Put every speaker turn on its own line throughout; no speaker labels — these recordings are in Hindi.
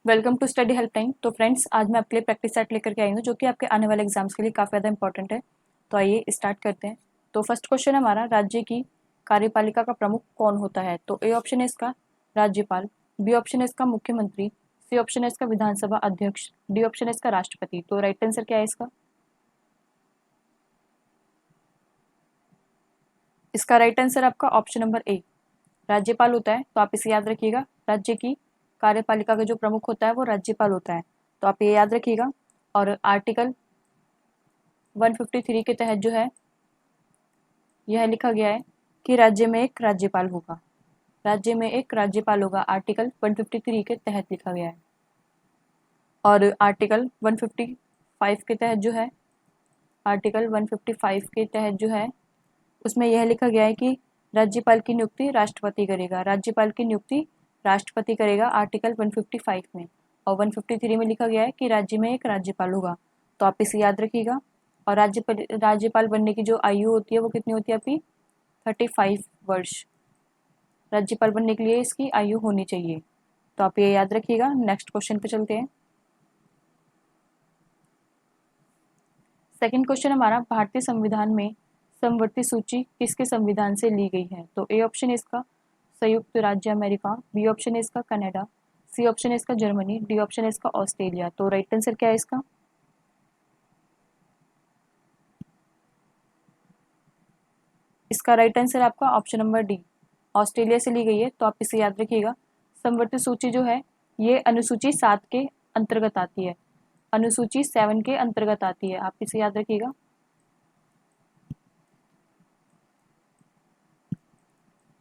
Welcome to study helpline. तो फ्रेंड्स, आज मैं आपके लिए प्रैक्टिस सेट लेकर के आई हूँ जो कि आपके आने वाले एग्जाम्स के लिए काफ़ी ज़्यादा इंपॉर्टेंट है। तो आइए स्टार्ट करते हैं। तो फर्स्ट क्वेश्चन है हमारा, राज्य की कार्यपालिका का प्रमुख कौन होता है? तो ए ऑप्शन है इसका राज्यपाल, बी ऑप्शन है इसका मुख्यमंत्री, सी ऑप्शन है इसका विधानसभा अध्यक्ष, डी ऑप्शन है इसका राष्ट्रपति। तो राइट आंसर क्या है इसका? इसका राइट आंसर आपका ऑप्शन नंबर ए राज्यपाल होता है। तो आप इसे याद रखिएगा, राज्य की कार्यपालिका का जो प्रमुख होता है वो राज्यपाल होता है। तो आप ये याद रखिएगा। और आर्टिकल 153 के तहत जो है यह लिखा गया है कि राज्य में एक राज्यपाल होगा। राज्य में एक राज्यपाल होगा, आर्टिकल 153 के तहत लिखा गया है। और आर्टिकल 155 के तहत जो है, आर्टिकल 155 के तहत जो है उसमें यह लिखा गया है कि राज्यपाल की नियुक्ति राष्ट्रपति करेगा। राज्यपाल की नियुक्ति राष्ट्रपति करेगा, आर्टिकल 155 में। और 153 में लिखा गया है कि राज्य में एक राज्यपाल होगा। तो आप इसे याद रखिएगा। और राज्यपाल बनने की जो आयु होती है वो कितनी होती है आपकी? 35 वर्ष राज्यपाल बनने के लिए इसकी आयु होनी चाहिए। तो आप ये याद रखिएगा। नेक्स्ट क्वेश्चन पे चलते हैं। सेकंड क्वेश्चन हमारा, भारतीय संविधान में समवर्ती सूची किसके संविधान से ली गई है? तो ए ऑप्शन है इसका संयुक्त राज्य अमेरिका, बी ऑप्शन है इसका कनाडा, सी ऑप्शन है इसका जर्मनी, डी ऑप्शन है इसका ऑस्ट्रेलिया। तो राइट आंसर क्या है इसका? इसका राइट आंसर आपका ऑप्शन नंबर डी ऑस्ट्रेलिया से ली गई है। तो आप इसे याद रखिएगा। समवर्ती सूची जो है ये अनुसूची 7 के अंतर्गत आती है, अनुसूची 7 के अंतर्गत आती है। आप इसे याद रखिएगा।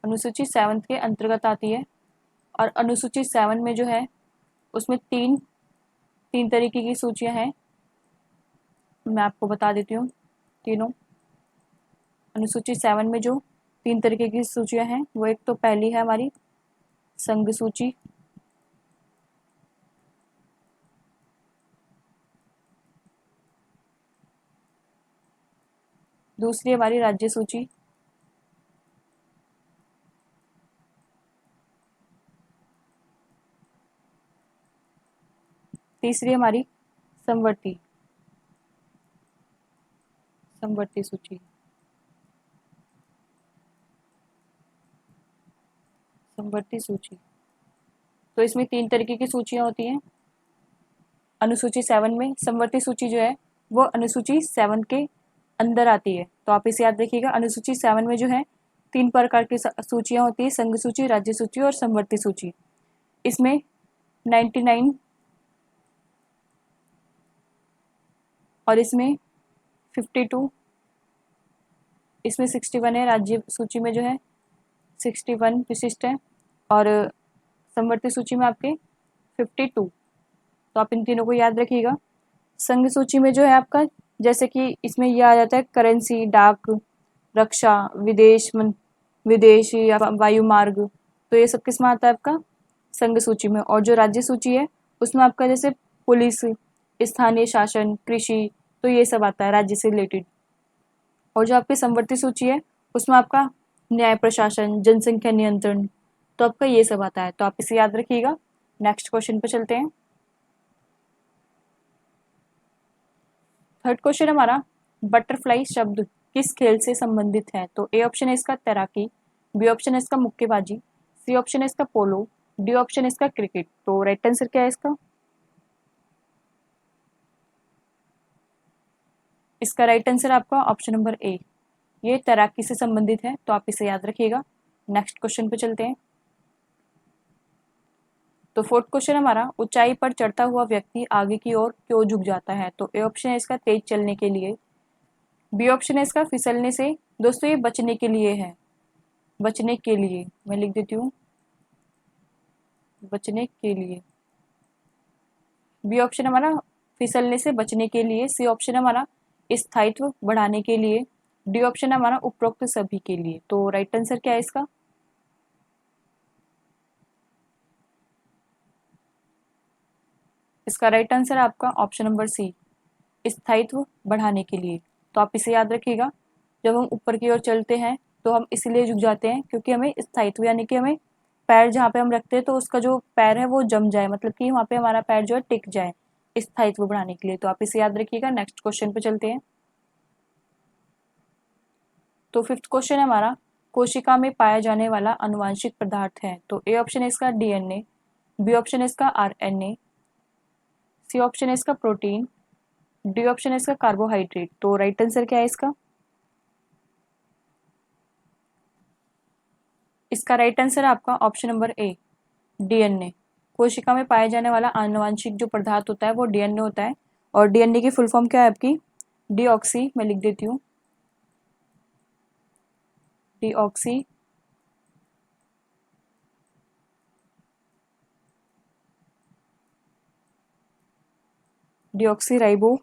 अनुसूची 7 के अंतर्गत आती है। और अनुसूची 7 में जो है उसमें तीन तीन तरीके की सूचियां हैं। मैं आपको बता देती हूँ तीनों। अनुसूची 7 में जो तीन तरीके की सूचियां हैं वो, एक तो पहली है हमारी संघ सूची, दूसरी हमारी राज्य सूची, तीसरी हमारी समवर्ती समवर्ती सूची। समवर्ती सूची, तो इसमें तीन तरीके की सूचियां होती हैं। अनुसूची 7 में समवर्ती सूची जो है वो अनुसूची 7 के अंदर आती है। तो आप इसे याद रखिएगा। अनुसूची 7 में जो है तीन प्रकार की सूचियां होती है, संघ सूची, राज्य सूची और समवर्ती सूची। इसमें 99 और इसमें 52, इसमें 61 है। राज्य सूची में जो है 61 विशिष्ट है और समवर्ती सूची में आपके 52। तो आप इन तीनों को याद रखिएगा। संघ सूची में जो है आपका, जैसे कि इसमें यह आ जाता है करेंसी, डाक, रक्षा, विदेश या वायु मार्ग। तो ये सब किस में आता है आपका? संघ सूची में। और जो राज्य सूची है उसमें आपका जैसे पुलिस, स्थानीय शासन, कृषि, तो ये सब आता है राज्य से रिलेटेड। और जो आपकी समवर्ती सूची है उसमें आपका न्याय प्रशासन, जनसंख्या नियंत्रण, तो आपका ये सब आता है। तो आप इसे याद रखिएगा। नेक्स्ट क्वेश्चन पे चलते हैं। थर्ड क्वेश्चन हमारा, बटरफ्लाई शब्द किस खेल से संबंधित है? तो ए ऑप्शन है इसका तैराकी, बी ऑप्शन है इसका मुक्केबाजी, सी ऑप्शन है इसका पोलो, डी ऑप्शन है इसका क्रिकेट। तो राइट आंसर क्या है इसका? इसका राइट आंसर आपका ऑप्शन नंबर ए, ये तैराकी से संबंधित है। तो आप इसे याद रखिएगा। नेक्स्ट क्वेश्चन पे चलते हैं। तो फोर्थ क्वेश्चन हमारा, ऊंचाई पर चढ़ता हुआ व्यक्ति आगे की ओर क्यों झुक जाता है? तो ए ऑप्शन है इसका तेज चलने के लिए, बी ऑप्शन है इसका फिसलने से। दोस्तों ये बचने के लिए है, बचने के लिए मैं लिख देती हूँ, बचने के लिए। बी ऑप्शन हमारा फिसलने से बचने के लिए, सी ऑप्शन हमारा स्थायित्व बढ़ाने के लिए, डी ऑप्शन हमारा उपरोक्त सभी के लिए। तो राइट आंसर क्या है इसका? इसका राइट आंसर आपका ऑप्शन नंबर सी, स्थायित्व बढ़ाने के लिए। तो आप इसे याद रखिएगा। जब हम ऊपर की ओर चलते हैं तो हम इसलिए झुक जाते हैं क्योंकि हमें स्थायित्व यानी कि हमें पैर जहाँ पे हम रखते हैं तो उसका जो पैर है वो जम जाए, मतलब कि वहाँ पे हमारा पैर जो है टिक जाए स्थायित्व बढ़ाने के लिए। तो आप इसे याद रखिएगा। नेक्स्ट क्वेश्चन पे चलते हैं। तो फिफ्थ क्वेश्चन है हमारा, कोशिका में पाया जाने वाला अनुवांशिक पदार्थ है। तो ए ऑप्शन है इसका डीएनए, बी ऑप्शन है इसका आरएनए, सी ऑप्शन है इसका प्रोटीन, डी ऑप्शन है इसका कार्बोहाइड्रेट। तो राइट आंसर क्या है इसका? इसका राइट आंसर है आपका ऑप्शन नंबर ए, डीएनए। कोशिका में पाए जाने वाला आनुवांशिक जो पदार्थ होता है वो डीएनए होता है। और डीएनए की फुल फॉर्म क्या है आपकी? डीऑक्सी, मैं लिख देती हूँ, deoxy deoxy ribo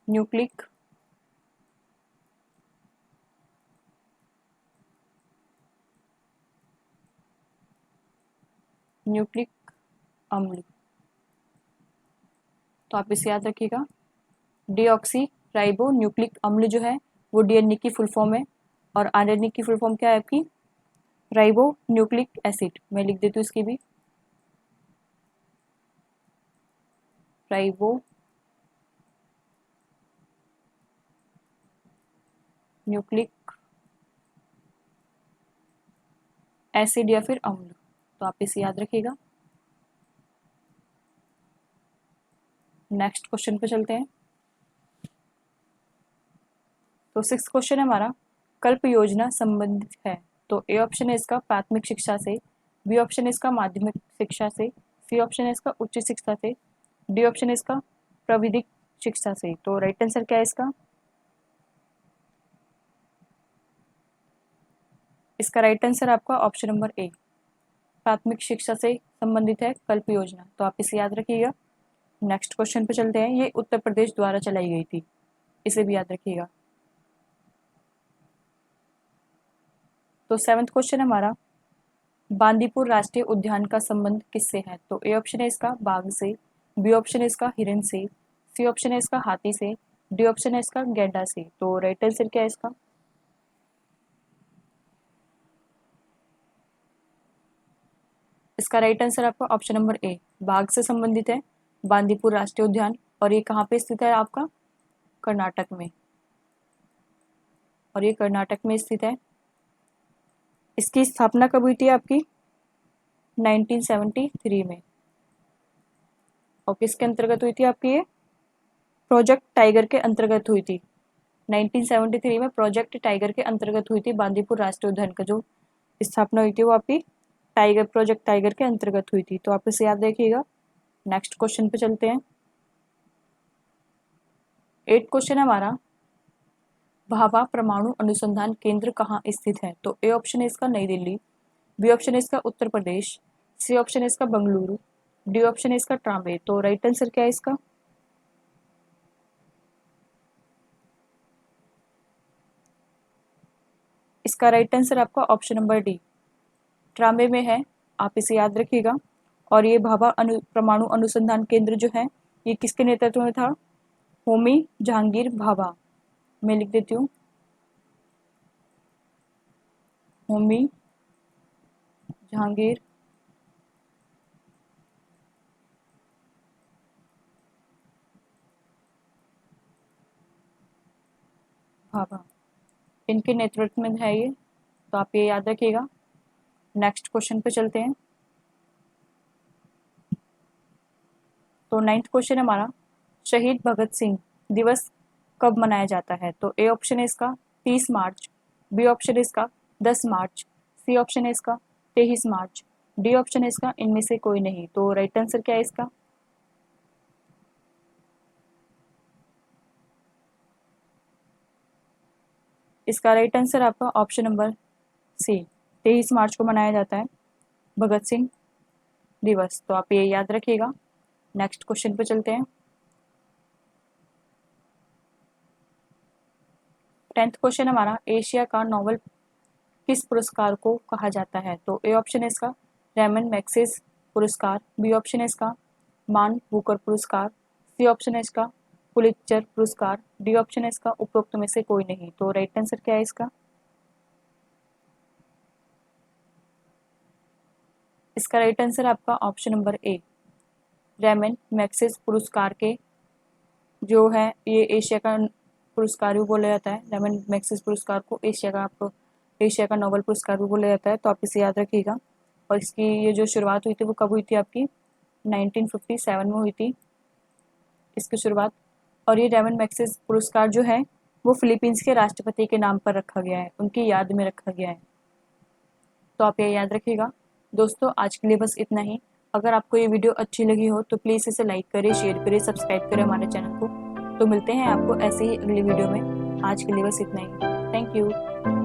nucleic nucleic अम्ल। तो आप इसे याद रखिएगा। डीऑक्सी राइबो न्यूक्लिक अम्ल जो है वो डीएनए की फुल फॉर्म है। और आरएनए की फुल फॉर्म क्या है आपकी? राइबो न्यूक्लिक एसिड, मैं लिख देती हूँ इसकी भी, राइबो न्यूक्लिक एसिड या फिर अम्ल। तो आप इसे याद रखिएगा। नेक्स्ट क्वेश्चन पे चलते हैं। तो सिक्स क्वेश्चन है हमारा, कल्प योजना संबंधित है। तो ए ऑप्शन है इसका प्राथमिक शिक्षा से, बी ऑप्शन है इसका माध्यमिक शिक्षा से, सी ऑप्शन है इसका उच्च शिक्षा से, डी ऑप्शन है इसका प्राविधिक शिक्षा से। तो राइट आंसर क्या है इसका? इसका राइट आंसर आपका ऑप्शन नंबर ए, प्राथमिक शिक्षा से संबंधित है कल्प योजना। तो आप इसे याद रखिएगा। नेक्स्ट क्वेश्चन पे चलते हैं। ये उत्तर प्रदेश द्वारा चलाई गई थी, इसे भी याद रखिएगा। तो सेवंथ क्वेश्चन है हमारा, बांदीपुर राष्ट्रीय उद्यान का संबंध किससे है? तो ए ऑप्शन है इसका बाघ से, बी ऑप्शन है इसका हिरन से, सी ऑप्शन है इसका हाथी से, डी ऑप्शन है इसका गैंडा से। तो राइट आंसर क्या है इसका? इसका राइट आंसर आपका ऑप्शन नंबर ए, बाघ से संबंधित है बांदीपुर राष्ट्रीय उद्यान। और ये कहाँ पे स्थित है आपका? कर्नाटक में। और ये कर्नाटक में स्थित है। इसकी स्थापना कब हुई थी आपकी? 1973 में। और किसके अंतर्गत हुई थी आपकी? ये प्रोजेक्ट टाइगर के अंतर्गत हुई थी। 1973 में प्रोजेक्ट टाइगर के अंतर्गत हुई थी बांदीपुर राष्ट्रीय उद्यान का जो स्थापना हुई थी वो आपकी टाइगर प्रोजेक्ट टाइगर के अंतर्गत हुई थी। तो आप इसे याद रखिएगा। नेक्स्ट क्वेश्चन पे चलते हैं। 8 क्वेश्चन है हमारा, भाभा परमाणु अनुसंधान केंद्र कहाँ स्थित है? तो ए ऑप्शन है इसका नई दिल्ली, बी ऑप्शन है इसका उत्तर प्रदेश, सी ऑप्शन है इसका बंगलुरु, डी ऑप्शन है इसका ट्राम्बे। तो राइट आंसर क्या है इसका? इसका राइट आंसर आपका ऑप्शन नंबर डी, ट्राम्बे में है। आप इसे याद रखिएगा। और ये भाभा परमाणु अनुसंधान केंद्र जो है ये किसके नेतृत्व में था? होमी जहांगीर भाभा, मैं लिख देती हूँ, होमी जहांगीर भाभा, इनके नेतृत्व में है ये। तो आप ये याद रखिएगा। नेक्स्ट क्वेश्चन पे चलते हैं। तो नाइन्थ क्वेश्चन हमारा, शहीद भगत सिंह दिवस कब मनाया जाता है? तो ए ऑप्शन है इसका 30 मार्च, बी ऑप्शन है इसका 10 मार्च, सी ऑप्शन है इसका 23 मार्च, डी ऑप्शन है इसका इनमें से कोई नहीं। तो राइट आंसर क्या है इसका? इसका राइट आंसर आपका ऑप्शन नंबर सी, 23 मार्च को मनाया जाता है भगत सिंह दिवस। तो आप ये याद रखिएगा। नेक्स्ट क्वेश्चन पे चलते हैं। 10th क्वेश्चन हमारा, एशिया का नोबेल किस पुरस्कार को कहा जाता है? तो ए ऑप्शन है इसका रेमन मैग्सेसे पुरस्कार, बी ऑप्शन है इसका मान बुकर पुरस्कार, सी ऑप्शन है इसका पुलित्जर पुरस्कार, डी ऑप्शन है इसका, उपरोक्त में से कोई नहीं। तो राइट आंसर क्या है इसका? इसका राइट आंसर आपका option number A, Ramon Magsaysay पुरस्कार के जो है ये एशिया का पुरस्कार भी बोला जाता है। रेमन मैग्सेसे पुरस्कार को एशिया का नोबेल पुरस्कार भी बोला जाता है, तो आप इसे याद रखिएगा। और इसकी ये जो शुरुआत हुई थी वो कब हुई थी आपकी? 1957 में हुई थी इसकी शुरुआत। और ये रेमन मैग्सेसे पुरस्कार जो है वो फिलीपींस के राष्ट्रपति के नाम पर रखा गया है, उनकी याद में रखा गया है, तो आप ये याद रखिएगा। दोस्तों आज के लिए बस इतना ही। अगर आपको ये वीडियो अच्छी लगी हो तो प्लीज़ इसे लाइक करें, शेयर करें, सब्सक्राइब करें हमारे चैनल को। तो मिलते हैं आपको ऐसे ही अगली वीडियो में। आज के लिए बस इतना ही। Thank you.